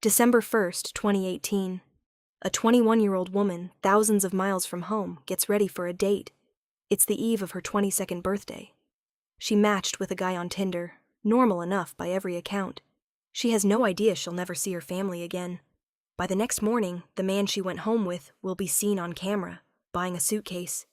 December 1st, 2018. A 21-year-old woman, thousands of miles from home, gets ready for a date. It's the eve of her 22nd birthday. She matched with a guy on Tinder, normal enough by every account. She has no idea she'll never see her family again. By the next morning, the man she went home with will be seen on camera, buying a suitcase.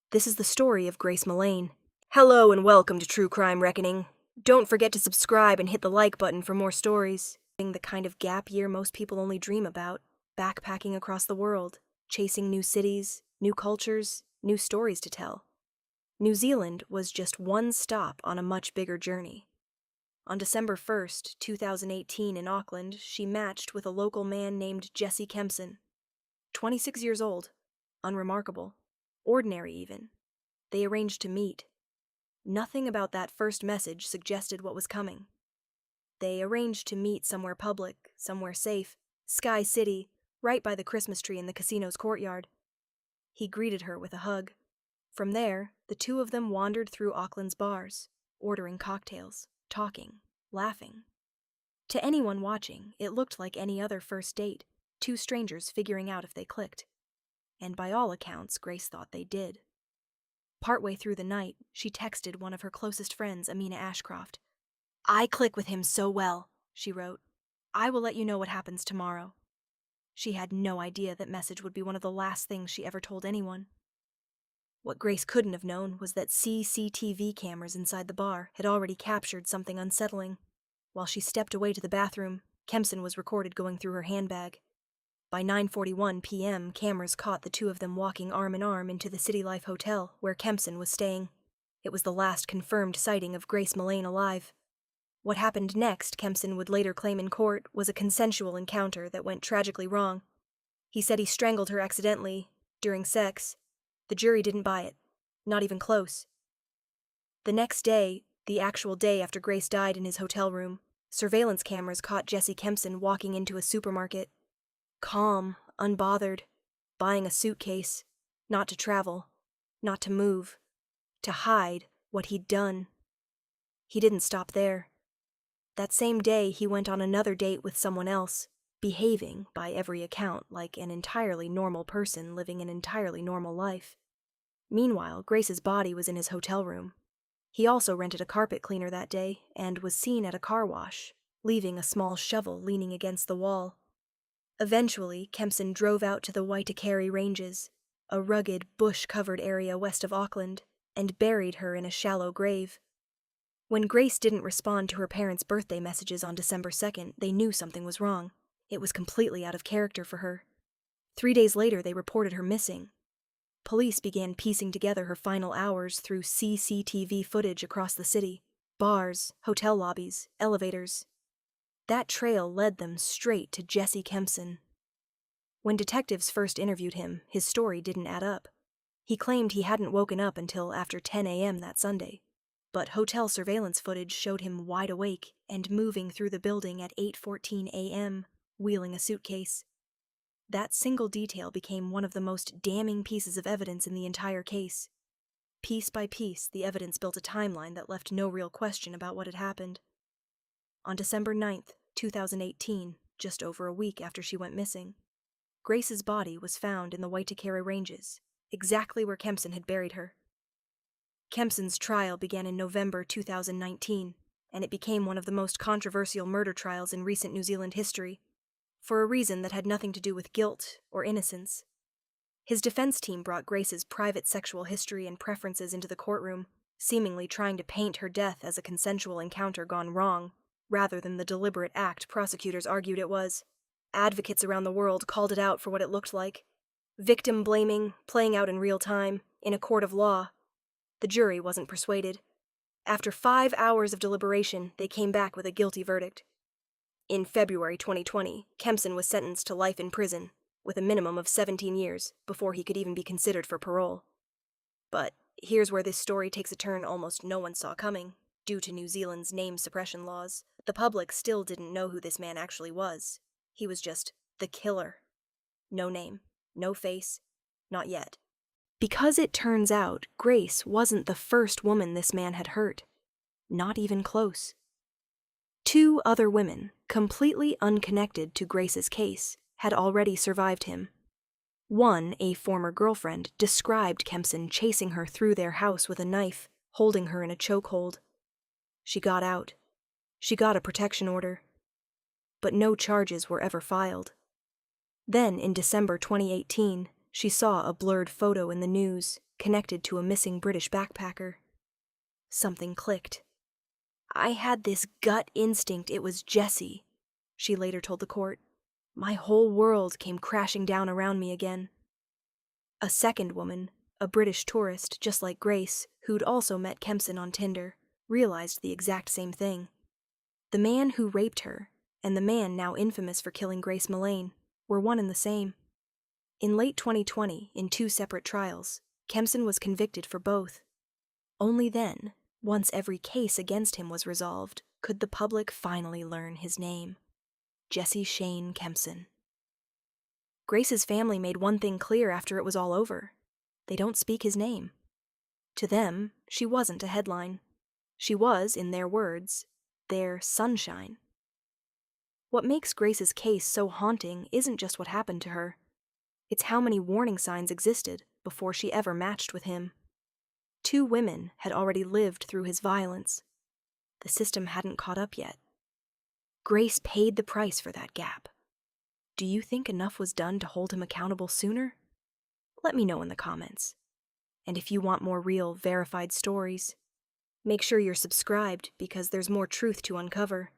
This is the story of Grace Millane. Hello and welcome to True Crime Reckoning. Don't forget to subscribe and hit the like button for more stories. The kind of gap year most people only dream about, backpacking across the world, chasing new cities, new cultures, new stories to tell. New Zealand was just one stop on a much bigger journey. On December 1st, 2018 in Auckland, she matched with a local man named Jesse Kempson. 26 years old, unremarkable, ordinary even. They arranged to meet. Nothing about that first message suggested what was coming. They arranged to meet somewhere public, somewhere safe, SkyCity, right by the Christmas tree in the casino's courtyard. He greeted her with a hug. From there, the two of them wandered through Auckland's bars, ordering cocktails, talking, laughing. To anyone watching, it looked like any other first date, two strangers figuring out if they clicked. And by all accounts, Grace thought they did. Partway through the night, she texted one of her closest friends, Amina Ashcroft. "I click with him so well," she wrote. "I will let you know what happens tomorrow." She had no idea that message would be one of the last things she ever told anyone. What Grace couldn't have known was that CCTV cameras inside the bar had already captured something unsettling. While she stepped away to the bathroom, Kempson was recorded going through her handbag. By 9:41 p.m., cameras caught the two of them walking arm in arm into the City Life Hotel where Kempson was staying. It was the last confirmed sighting of Grace Millane alive. What happened next, Kempson would later claim in court, was a consensual encounter that went tragically wrong. He said he strangled her accidentally, during sex. The jury didn't buy it. Not even close. The next day, the actual day after Grace died in his hotel room, surveillance cameras caught Jesse Kempson walking into a supermarket. Calm, unbothered, buying a suitcase. Not to travel. Not to move. To hide what he'd done. He didn't stop there. That same day, he went on another date with someone else, behaving, by every account, like an entirely normal person living an entirely normal life. Meanwhile, Grace's body was in his hotel room. He also rented a carpet cleaner that day and was seen at a car wash, leaving a small shovel leaning against the wall. Eventually, Kempson drove out to the Waitakere Ranges, a rugged, bush-covered area west of Auckland, and buried her in a shallow grave. When Grace didn't respond to her parents' birthday messages on December 2nd, they knew something was wrong. It was completely out of character for her. 3 days later, they reported her missing. Police began piecing together her final hours through CCTV footage across the city. Bars, hotel lobbies, elevators. That trail led them straight to Jesse Kempson. When detectives first interviewed him, his story didn't add up. He claimed he hadn't woken up until after 10 a.m. that Sunday. But hotel surveillance footage showed him wide awake and moving through the building at 8:14 a.m., wheeling a suitcase. That single detail became one of the most damning pieces of evidence in the entire case. Piece by piece, the evidence built a timeline that left no real question about what had happened. On December 9th, 2018, just over a week after she went missing, Grace's body was found in the Waitakere Ranges, exactly where Kempson had buried her. Kempson's trial began in November 2019, and it became one of the most controversial murder trials in recent New Zealand history, for a reason that had nothing to do with guilt or innocence. His defense team brought Grace's private sexual history and preferences into the courtroom, seemingly trying to paint her death as a consensual encounter gone wrong, rather than the deliberate act prosecutors argued it was. Advocates around the world called it out for what it looked like. Victim blaming, playing out in real time, in a court of law. The jury wasn't persuaded. After 5 hours of deliberation, they came back with a guilty verdict. In February 2020, Kempson was sentenced to life in prison, with a minimum of 17 years, before he could even be considered for parole. But here's where this story takes a turn almost no one saw coming, due to New Zealand's name suppression laws. The public still didn't know who this man actually was. He was just the killer. No name, no face, not yet. Because it turns out, Grace wasn't the first woman this man had hurt. Not even close. 2 other women, completely unconnected to Grace's case, had already survived him. One, a former girlfriend, described Kempson chasing her through their house with a knife, holding her in a chokehold. She got out. She got a protection order. But no charges were ever filed. Then, in December 2018, she saw a blurred photo in the news connected to a missing British backpacker. Something clicked. "I had this gut instinct it was Jesse," she later told the court. "My whole world came crashing down around me again." A second woman, a British tourist just like Grace, who'd also met Kempson on Tinder, realized the exact same thing. The man who raped her, and the man now infamous for killing Grace Millane, were one and the same. In late 2020, in 2 separate trials, Kempson was convicted for both. Only then, once every case against him was resolved, could the public finally learn his name: Jesse Shane Kempson. Grace's family made one thing clear after it was all over: they don't speak his name. To them, she wasn't a headline. She was, in their words, their sunshine. What makes Grace's case so haunting isn't just what happened to her. It's how many warning signs existed before she ever matched with him. 2 women had already lived through his violence. The system hadn't caught up yet. Grace paid the price for that gap. Do you think enough was done to hold him accountable sooner? Let me know in the comments. And if you want more real, verified stories, make sure you're subscribed because there's more truth to uncover.